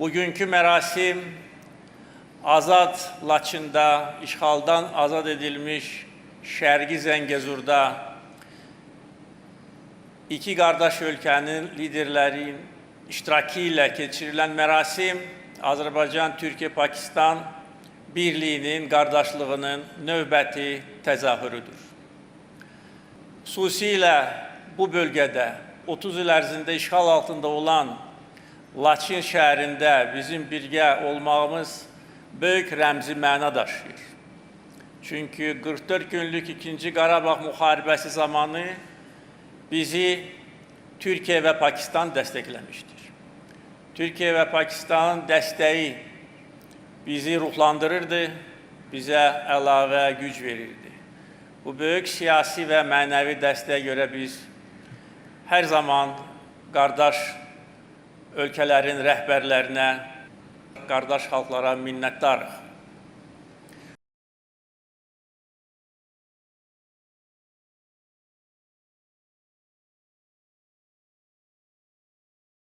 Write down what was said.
Bugünkü mərasim Azad Laçında, işğaldan azad edilmiş Şərqi Zəngəzurda iki qardaş ölkənin liderlərinin iştirakı ilə keçirilən mərasim Azərbaycan, Türkiyə, Pakistan birliyinin, qardaşlığının növbəti təzahürüdür. Xüsusilə bu bölgədə 30 il ərzində işğal altında olan Laçın şəhərində bizim birgə olmağımız böyük rəmzi məna daşıyır. Çünki 44 günlük 2-ci Qarabağ müharibəsi zamanı bizi Türkiyə və Pakistan dəstəkləmişdir. Türkiyə və Pakistanın dəstəyi bizi ruhlandırırdı, bizə əlavə güc verirdi. Bu böyük siyasi və mənəvi dəstəyə görə biz hər zaman qardaş ölkələrin rəhbərlərinə, qardaş xalqlara minnətdarıq.